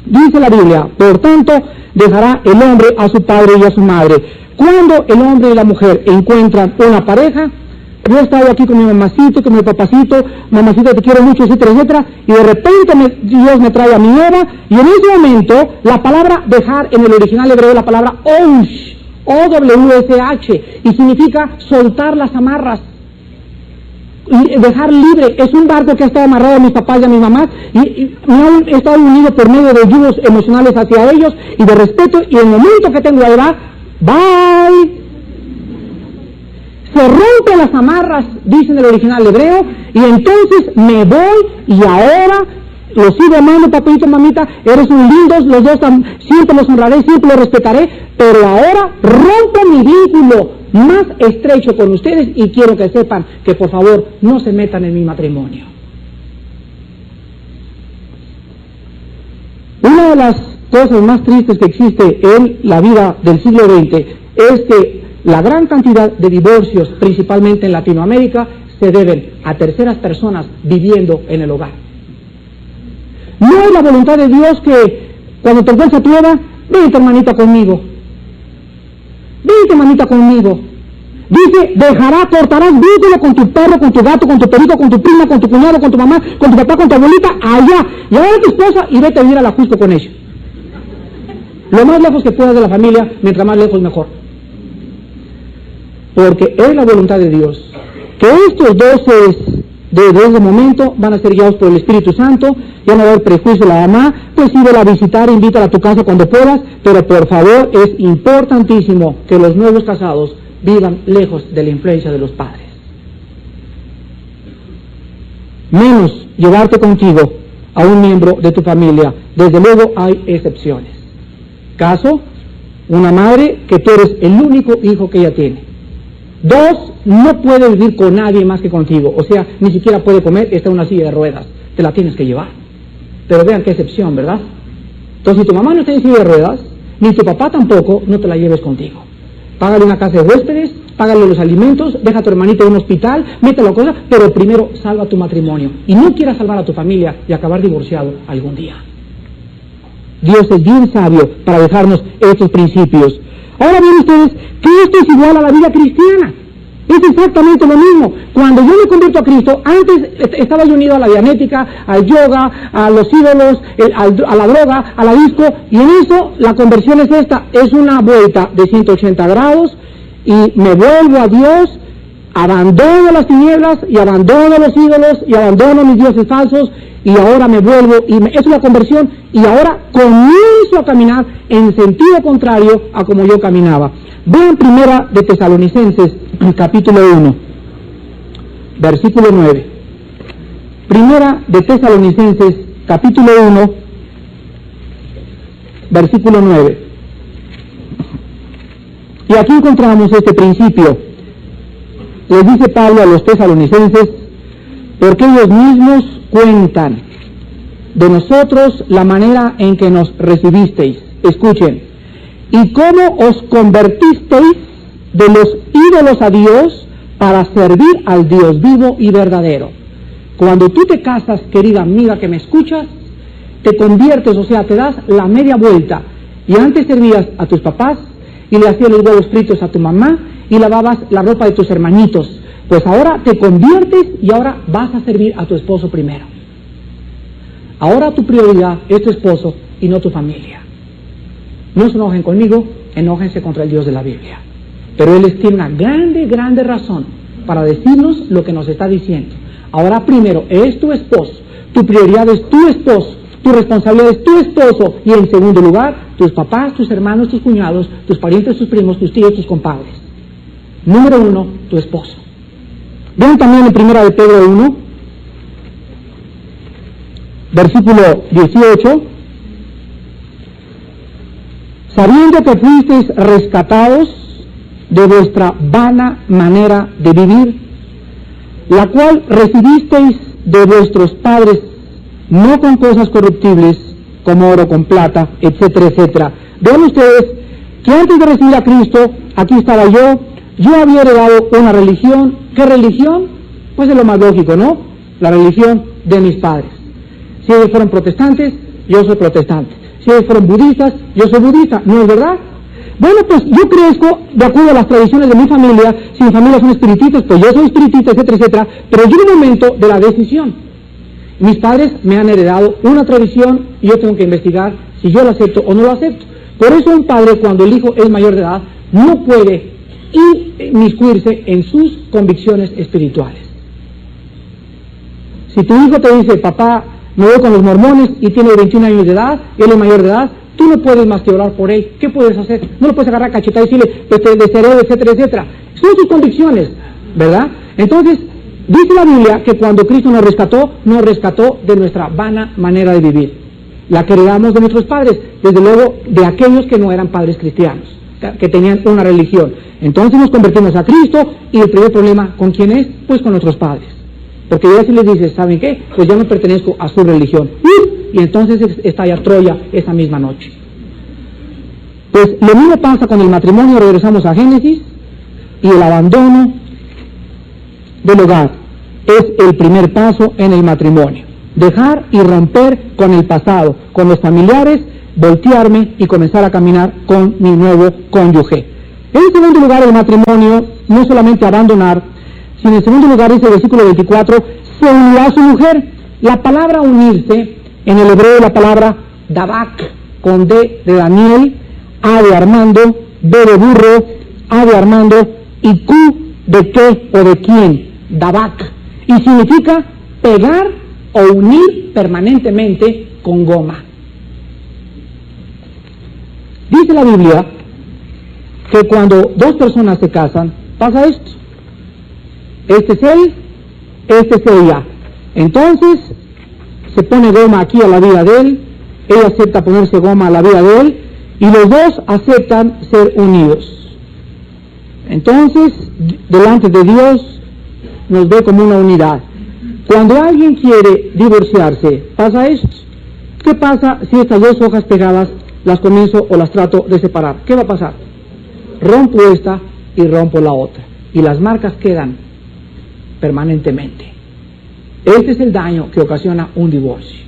Dice la Biblia, por tanto, dejará el hombre a su padre y a su madre. Cuando el hombre y la mujer encuentran una pareja, yo he estado aquí con mi mamacito, con mi papacito, mamacita te quiero mucho, etcétera, etcétera, y de repente Dios me trae a mi Eva, y en ese momento la palabra dejar en el original hebreo es la palabra oush, O-W-S-H, y significa soltar las amarras, dejar libre. Es un barco que ha estado amarrado a mis papás y a mis mamás, y me han estado unido por medio de yugos emocionales hacia ellos, y de respeto, y en el momento que tengo a Eva, bye. Se rompen las amarras, dice en el original hebreo, y entonces me voy, y ahora los sigo amando, papito, mamita, eres un lindos, los dos siempre los honraré, siempre los respetaré, pero ahora rompo mi vínculo más estrecho con ustedes, y quiero que sepan que por favor no se metan en mi matrimonio. Una de las cosas más tristes que existe en la vida del siglo XX es que la gran cantidad de divorcios, principalmente en Latinoamérica, se deben a terceras personas viviendo en el hogar. No es la voluntad de Dios que cuando te encuentres a tu Eva, vente hermanita conmigo. Vente hermanita conmigo. Dice, cortarás vínculo con tu perro, con tu gato, con tu perrito, con tu prima, con tu cuñado, con tu mamá, con tu papá, con tu abuelita, allá. Y ahora tu esposa y vete a vivir a la Jusco con ella. Lo más lejos que puedas de la familia, mientras más lejos mejor. Porque es la voluntad de Dios que estos 2 seres desde ese momento van a ser guiados por el Espíritu Santo. Ya no va a haber prejuicio la mamá, pues síguela a visitar, invítala a tu casa cuando puedas, pero por favor es importantísimo que los nuevos casados vivan lejos de la influencia de los padres. Menos llevarte contigo a un miembro de tu familia. Desde luego hay excepciones. Caso, una madre que tú eres el único hijo que ella tiene. 2, no puede vivir con nadie más que contigo, o sea, ni siquiera puede comer, está en una silla de ruedas, te la tienes que llevar. Pero vean qué excepción, ¿verdad? Entonces, si tu mamá no está en silla de ruedas, ni tu papá tampoco, no te la lleves contigo. Págale una casa de huéspedes, págale los alimentos, deja a tu hermanita en un hospital, mételo a cosas, pero primero salva tu matrimonio. Y no quieras salvar a tu familia y acabar divorciado algún día. Dios es bien sabio para dejarnos estos principios. Ahora ven ustedes que esto es igual a la vida cristiana. Es exactamente lo mismo. Cuando yo me convierto a Cristo, antes estaba yo unido a la dianética, al yoga, a los ídolos, a la droga, a la disco, y en eso la conversión es esta, es una vuelta de 180 grados, y me vuelvo a Dios, abandono las tinieblas y abandono los ídolos y abandono mis dioses falsos y ahora me vuelvo, eso es la conversión, y ahora comienzo a caminar en sentido contrario a como yo caminaba. Vean Primera de Tesalonicenses, capítulo 1, versículo 9. Primera de Tesalonicenses, capítulo 1, versículo 9. Y aquí encontramos este principio. Les dice Pablo a los tesalonicenses, porque ellos mismos cuentan de nosotros la manera en que nos recibisteis. Escuchen, y cómo os convertisteis de los ídolos a Dios para servir al Dios vivo y verdadero. Cuando tú te casas, querida amiga que me escuchas, te conviertes, o sea, te das la media vuelta, y antes servías a tus papás, y le hacías los huevos fritos a tu mamá, y lavabas la ropa de tus hermanitos. Pues ahora te conviertes y ahora vas a servir a tu esposo primero. Ahora tu prioridad es tu esposo y no tu familia. No se enojen conmigo, enójense contra el Dios de la Biblia. Pero Él tiene una grande razón para decirnos lo que nos está diciendo. Ahora primero es tu esposo, tu prioridad es tu esposo, tu responsabilidad es tu esposo, y en segundo lugar, tus papás, tus hermanos, tus cuñados, tus parientes, tus primos, tus tíos, tus compadres. Número 1, tu esposo. Vean también en Primera de Pedro 1, versículo 18, sabiendo que fuisteis rescatados de vuestra vana manera de vivir, la cual recibisteis de vuestros padres, no con cosas corruptibles, como oro con plata, etcétera, etcétera. Vean ustedes que antes de recibir a Cristo, aquí estaba yo había heredado una religión. ¿Qué religión? Pues es lo más lógico, ¿no? La religión de mis padres. Si ellos fueron protestantes, yo soy protestante. Si ellos fueron budistas, yo soy budista. ¿No es verdad? Bueno, pues yo crezco de acuerdo a las tradiciones de mi familia. Si mi familia son espiritistas, pues yo soy espiritista, etcétera, etcétera. Pero llega un momento de la decisión. Mis padres me han heredado una tradición y yo tengo que investigar si yo la acepto o no la acepto. Por eso un padre, cuando el hijo es mayor de edad, no puede inmiscuirse en sus convicciones espirituales. Si tu hijo te dice, papá, me voy con los mormones y tiene 21 años de edad, y él es mayor de edad, tú no puedes más que orar por él. ¿Qué puedes hacer? No lo puedes agarrar a cachetada y decirle, pues te desearé, etcétera, etcétera. Son sus convicciones, ¿verdad? Entonces, dice la Biblia que cuando Cristo nos rescató de nuestra vana manera de vivir. La que heredamos de nuestros padres, desde luego de aquellos que no eran padres cristianos, que tenían una religión. Entonces nos convertimos a Cristo, y el primer problema, ¿con quién es? Pues con nuestros padres. Porque ya si les dices, ¿saben qué? Pues yo no pertenezco a su religión. Y entonces estalla Troya esa misma noche. Pues lo mismo pasa con el matrimonio. Regresamos a Génesis, y el abandono del hogar es el primer paso en el matrimonio. Dejar y romper con el pasado, con los familiares, voltearme y comenzar a caminar con mi nuevo cónyuge. En segundo lugar, el matrimonio, no solamente abandonar, sino en segundo lugar, dice el versículo 24, se unirá a su mujer. La palabra unirse, en el hebreo la palabra dabak, con D de Daniel, A de Armando, B de burro, A de Armando, y Q de qué o de quién, dabak, y significa pegar o unir permanentemente con goma. Dice la Biblia que cuando dos personas se casan, pasa esto. Este es él, este es ella. Entonces, se pone goma aquí a la vida de él, ella acepta ponerse goma a la vida de él, y los dos aceptan ser unidos. Entonces, delante de Dios, nos ve como una unidad. Cuando alguien quiere divorciarse, pasa esto. ¿Qué pasa si estas dos hojas pegadas las comienzo o las trato de separar? ¿Qué va a pasar? Rompo esta y rompo la otra, y las marcas quedan permanentemente. Este es el daño que ocasiona un divorcio.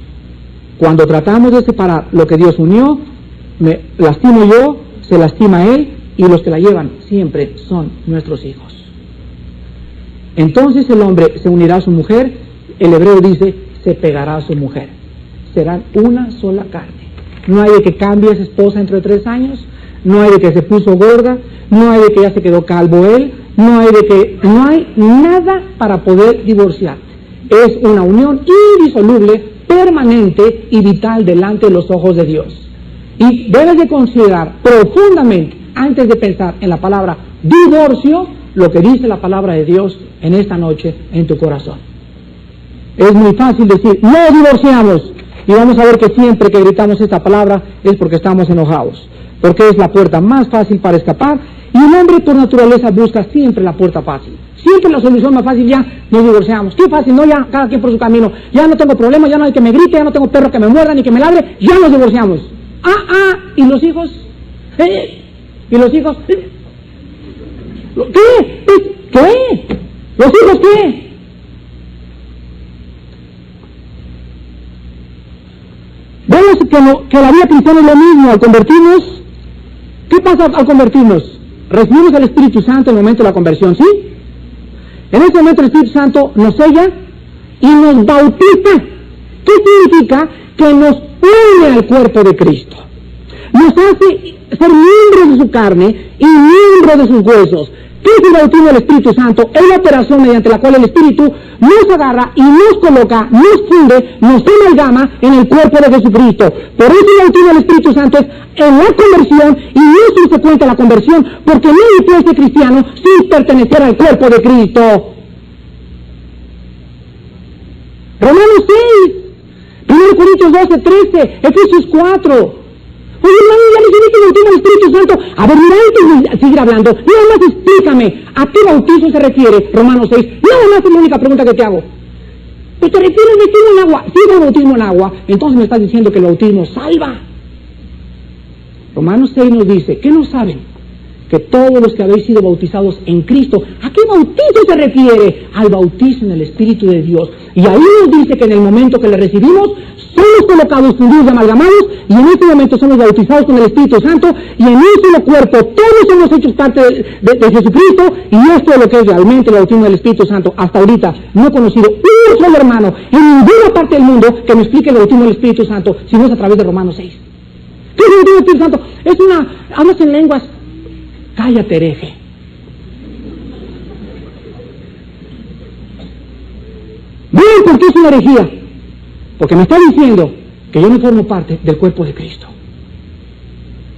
Cuando tratamos de separar lo que Dios unió, me lastimo yo, se lastima él, y los que la llevan siempre son nuestros hijos. Entonces el hombre se unirá a su mujer, el hebreo dice, se pegará a su mujer. Serán una sola carne. No hay de que cambie esa esposa dentro de 3 años, no hay de que se puso gorda, no hay de que ya se quedó calvo él, no hay nada para poder divorciarte. Es una unión indisoluble, permanente y vital delante de los ojos de Dios. Y debes de considerar profundamente, antes de pensar en la palabra divorcio, lo que dice la palabra de Dios en esta noche en tu corazón. Es muy fácil decir, no divorciamos, y vamos a ver que siempre que gritamos esta palabra es porque estamos enojados, porque es la puerta más fácil para escapar, y un hombre por naturaleza busca siempre la puerta fácil, siempre la solución más fácil. Ya nos divorciamos, qué fácil, no, ya cada quien por su camino, ya no tengo problema, ya no hay que me grite, ya no tengo perro que me muerda ni que me ladre, ya nos divorciamos. ¿Y los hijos? ¿Y los hijos? ¿Qué? ¿Los hijos qué? Vemos que la vida cristiana es lo mismo. Al convertirnos, ¿qué pasa al convertirnos? Recibimos al Espíritu Santo en el momento de la conversión, ¿sí? En ese momento el Espíritu Santo nos sella y nos bautiza. ¿Qué significa? Que nos une al cuerpo de Cristo. Nos hace ser miembros de su carne y miembros de sus huesos. ¿Qué es el bautismo del Espíritu Santo? Es la operación mediante la cual el Espíritu nos agarra y nos coloca, nos funde, nos amalgama en el cuerpo de Jesucristo. Por eso el bautismo del Espíritu Santo es en la conversión y no es subsecuente a la conversión, porque nadie puede ser cristiano sin pertenecer al cuerpo de Cristo. Romanos 6, 1 Corintios 12, 13, Efesios 4. Oye, hermano, ya le dije que bautismo del Espíritu Santo. A ver, mira, antes de seguir hablando, nada más explícame, ¿a qué bautismo se refiere Romanos 6? Nada más es la única pregunta que te hago. Pues te refieres al bautismo en agua. Si es el bautismo en agua, entonces me estás diciendo que el bautismo salva. Romanos 6 nos dice, ¿qué no saben? Que todos los que habéis sido bautizados en Cristo, ¿a qué bautizo se refiere? Al bautismo en el Espíritu de Dios. Y ahí nos dice que en el momento que le recibimos, somos colocados, fundidos y amalgamados, y en este momento somos bautizados con el Espíritu Santo, y en un solo cuerpo todos somos hechos parte de Jesucristo, y esto es lo que es realmente el bautismo del Espíritu Santo. Hasta ahorita no he conocido un solo hermano en ninguna parte del mundo que me explique el bautismo del Espíritu Santo, si no es a través de Romanos 6. ¿Qué es el bautismo del Espíritu Santo? Es hablas en lenguas. Cállate, hereje. ¿Ven por qué es una herejía? Porque me está diciendo que yo no formo parte del cuerpo de Cristo.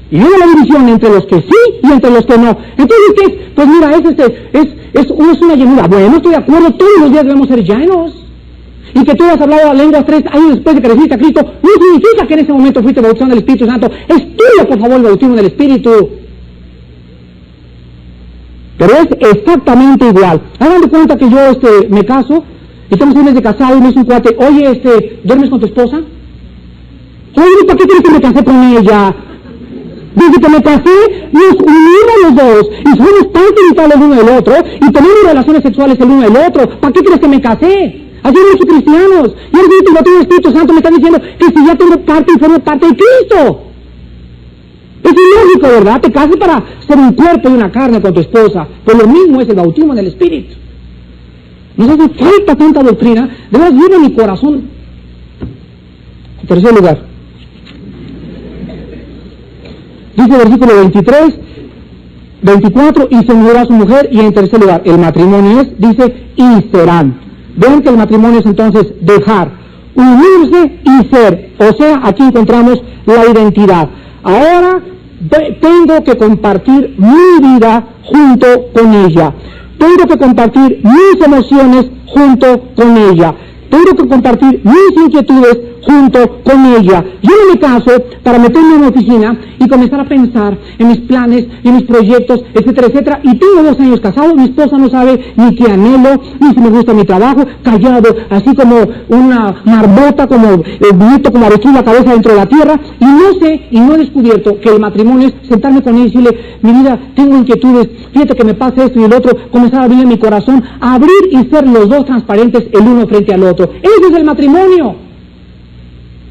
Y veo la división entre los que sí y entre los que no. Entonces, ¿qué es? Pues mira, es una llenura. Bueno, estoy de acuerdo, todos los días debemos ser llenos. Y que tú has hablado las lenguas 3 años después de que recibiste a Cristo, no significa que en ese momento fuiste bautizado en el Espíritu Santo. Estudia, por favor, el bautismo del Espíritu. Pero es exactamente igual. Hagan de cuenta que yo me caso, y tengo 6 meses de casado, y me dice un cuate, oye, ¿duermes con tu esposa? Oye, ¿para qué quieres que me casé con ella? Desde que me casé, nos unimos los dos, y somos parte vitales el uno del otro, y tenemos relaciones sexuales el uno del otro. ¿Para qué crees que me casé? Así hay muchos cristianos, y ahora que el Espíritu Santo me está diciendo que si ya tengo parte y formo parte de Cristo. Es ilógico, ¿verdad? Te casas para ser un cuerpo y una carne con tu esposa. Pues lo mismo es el bautismo del Espíritu. Nos hace falta tanta doctrina. De verdad, llena mi corazón. En tercer lugar, dice el versículo 23, 24, y se unirá a su mujer. Y en tercer lugar, el matrimonio dice, y serán. Ven que el matrimonio es entonces dejar, unirse y ser. O sea, aquí encontramos la identidad. Ahora tengo que compartir mi vida junto con ella. Tengo que compartir mis emociones junto con ella. Tengo que compartir mis inquietudes junto con ella. Yo no me caso para meterme en una oficina y comenzar a pensar en mis planes, en mis proyectos, etcétera, etcétera. Y tengo 2 años casado, mi esposa no sabe ni qué anhelo, ni si me gusta mi trabajo, callado, así como una marbota, como bonito, como avestruz la cabeza dentro de la tierra. Y no sé, y no he descubierto que el matrimonio es sentarme con él y decirle, mi vida, tengo inquietudes, fíjate que me pasa esto y el otro, comenzar a abrir mi corazón, abrir y ser los dos transparentes el uno frente al otro. Ese es el matrimonio.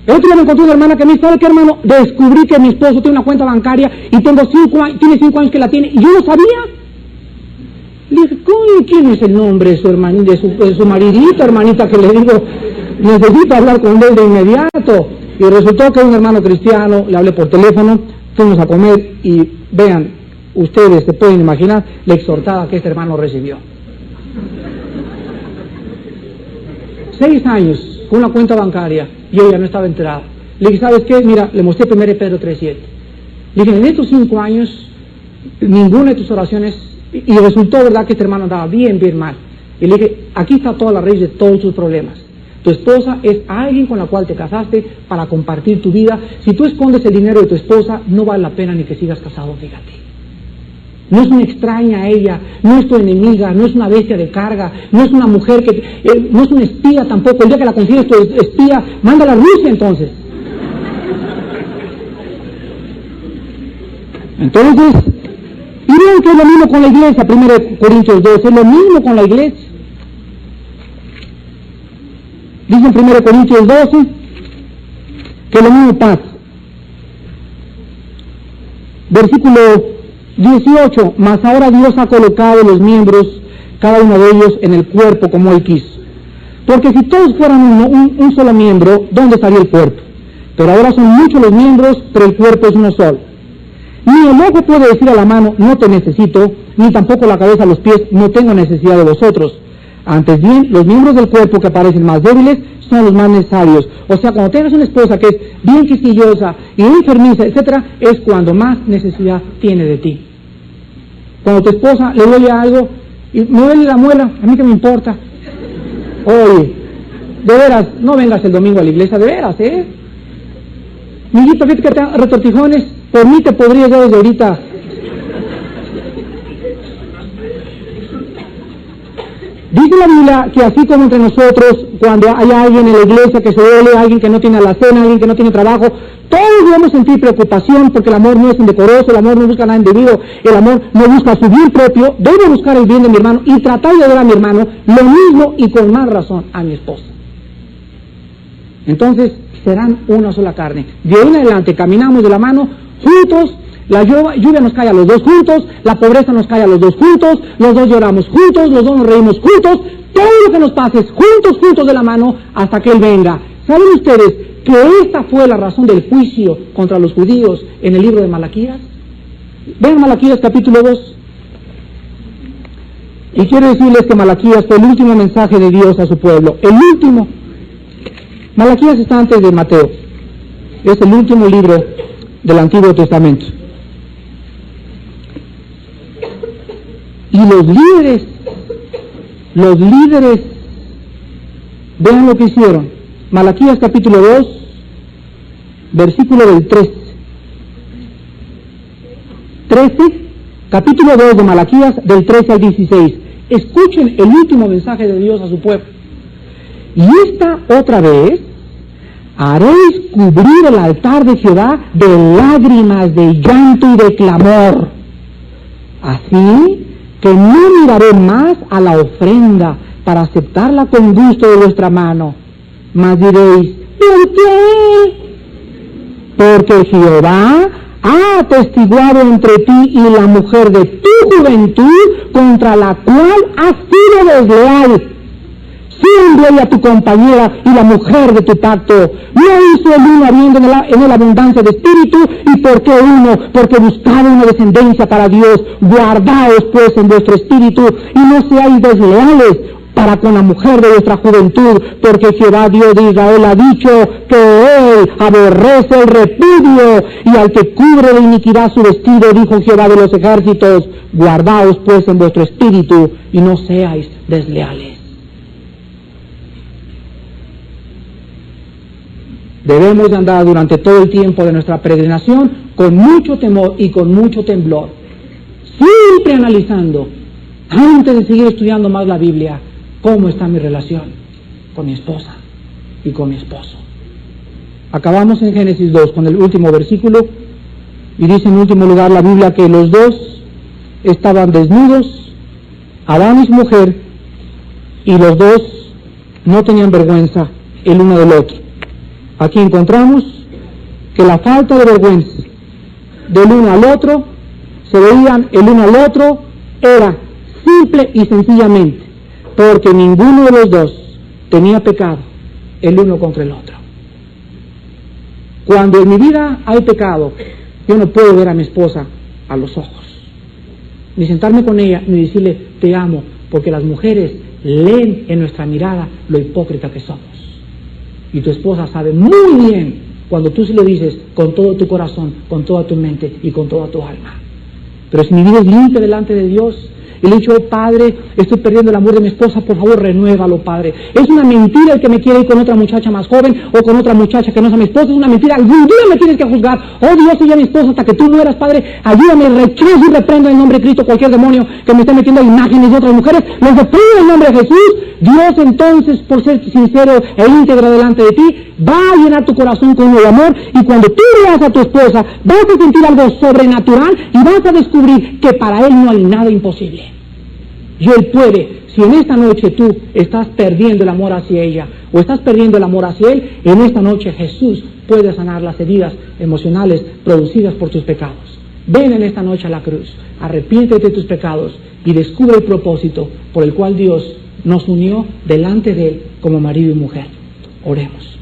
El otro día me encontré una hermana que me dice, ¿sabe qué, hermano? Descubrí que mi esposo tiene una cuenta bancaria y tiene 5 años que la tiene y yo no sabía. Le dije, ¿quién es el nombre de su hermanita, de su maridito, hermanita? Que le digo, necesito hablar con él de inmediato. Y resultó que un hermano cristiano, le hablé por teléfono, fuimos a comer y vean, ustedes se pueden imaginar la exhortada que este hermano recibió. 6 años con una cuenta bancaria y ella no estaba enterada. Le dije, ¿sabes qué? Mira, le mostré 1 Pedro 3:7. Le dije, en estos 5 años, ninguna de tus oraciones, y resultó, ¿verdad?, que este hermano andaba bien mal. Y le dije, aquí está toda la raíz de todos tus problemas. Tu esposa es alguien con la cual te casaste para compartir tu vida. Si tú escondes el dinero de tu esposa, no vale la pena ni que sigas casado, fíjate. No es una extraña a ella, no es tu enemiga, no es una bestia de carga, no es una mujer que, no es una espía tampoco. El día que la consigues tu espía, mándala a Rusia entonces. Entonces, y vean que es lo mismo con la iglesia, 1 Corintios 2, es lo mismo con la iglesia. Dice en 1 Corintios 12 que lo mismo pasa. Versículo 18, mas ahora Dios ha colocado los miembros, cada uno de ellos, en el cuerpo como Él quiso. Porque si todos fueran un solo miembro, ¿dónde estaría el cuerpo? Pero ahora son muchos los miembros, pero el cuerpo es uno solo. Ni el ojo puede decir a la mano, no te necesito, ni tampoco la cabeza a los pies, no tengo necesidad de vosotros. Antes bien, los miembros del cuerpo que parecen más débiles son los más necesarios. O sea, cuando tienes una esposa que es bien quisquillosa y enfermiza, etcétera, es cuando más necesidad tiene de ti. Cuando tu esposa le duele algo, y me duele la muela, a mí que me importa. Oye, de veras, no vengas el domingo a la iglesia, de veras, Mijito, fíjate que te dan retortijones, por mí te podría yo desde ahorita. Dice la Biblia que así como entre nosotros, cuando hay alguien en la iglesia que se duele, alguien que no tiene alacena, alguien que no tiene trabajo, todos debemos sentir preocupación porque el amor no es indecoroso, el amor no busca nada indebido, el amor no busca su bien propio, debe buscar el bien de mi hermano y tratar de dar a mi hermano lo mismo y con más razón a mi esposa. Entonces serán una sola carne. De ahí en adelante caminamos de la mano juntos. La lluvia nos cae a los dos juntos, la pobreza nos cae a los dos juntos, los dos lloramos juntos, los dos nos reímos juntos, todo lo que nos pase es juntos de la mano hasta que Él venga. ¿Saben ustedes que esta fue la razón del juicio contra los judíos en el libro de Malaquías? Vean Malaquías capítulo 2. Y quiero decirles que Malaquías fue el último mensaje de Dios a su pueblo, el último. Malaquías está antes de Mateo, es el último libro del Antiguo Testamento. Y los líderes, vean lo que hicieron. Malaquías capítulo 2, versículo del 13, capítulo 2 de Malaquías, del 13 al 16. Escuchen el último mensaje de Dios a su pueblo. Y esta otra vez haréis cubrir el altar de Jehová de lágrimas, de llanto y de clamor. Así que no miraré más a la ofrenda para aceptarla con gusto de vuestra mano. Mas diréis, ¿por qué? Porque Jehová ha atestiguado entre ti y la mujer de tu juventud, contra la cual has sido desleal. Siempre ella tu compañera y la mujer de tu pacto. No hizo el uno habiendo en la abundancia de espíritu. ¿Y por qué uno? Porque buscaba una descendencia para Dios. Guardaos pues en vuestro espíritu y no seáis desleales para con la mujer de vuestra juventud, porque Jehová Dios de Israel ha dicho que Él aborrece el repudio y al que cubre de iniquidad su vestido, dijo Jehová de los ejércitos. Guardaos pues en vuestro espíritu y no seáis desleales. Debemos de andar durante todo el tiempo de nuestra peregrinación con mucho temor y con mucho temblor, siempre analizando, antes de seguir estudiando más la Biblia, cómo está mi relación con mi esposa y con mi esposo. Acabamos en Génesis 2 con el último versículo y dice en último lugar la Biblia que los dos estaban desnudos, Adán y su mujer, y los dos no tenían vergüenza el uno del otro. Aquí encontramos que la falta de vergüenza del uno al otro, se veían el uno al otro, era simple y sencillamente porque ninguno de los dos tenía pecado el uno contra el otro. Cuando en mi vida hay pecado, yo no puedo ver a mi esposa a los ojos. ni sentarme con ella, ni decirle te amo, porque las mujeres leen en nuestra mirada lo hipócrita que somos. Y tu esposa sabe muy bien cuando tú se lo dices con todo tu corazón, con toda tu mente y con toda tu alma. Pero si mi vida es limpia delante de Dios, y le he dicho, oh Padre, estoy perdiendo el amor de mi esposa, por favor renuévalo, Padre. Es una mentira el que me quiere ir con otra muchacha más joven o con otra muchacha que no es a mi esposa, es una mentira. Algún día me tienes que juzgar. Oh Dios, ella es mi esposa hasta que tú mueras, Padre. Ayúdame, rechazo y reprendo en el nombre de Cristo cualquier demonio que me esté metiendo imágenes de otras mujeres. Los reprendo en el nombre de Jesús. Dios entonces, por ser sincero e íntegro delante de ti, va a llenar tu corazón con el amor, y cuando tú veas a tu esposa vas a sentir algo sobrenatural y vas a descubrir que para Él no hay nada imposible. Y Él puede. Si en esta noche tú estás perdiendo el amor hacia ella o estás perdiendo el amor hacia Él, en esta noche Jesús puede sanar las heridas emocionales producidas por tus pecados. Ven en esta noche a la cruz, arrepiéntete de tus pecados y descubre el propósito por el cual Dios nos unió delante de Él como marido y mujer. Oremos.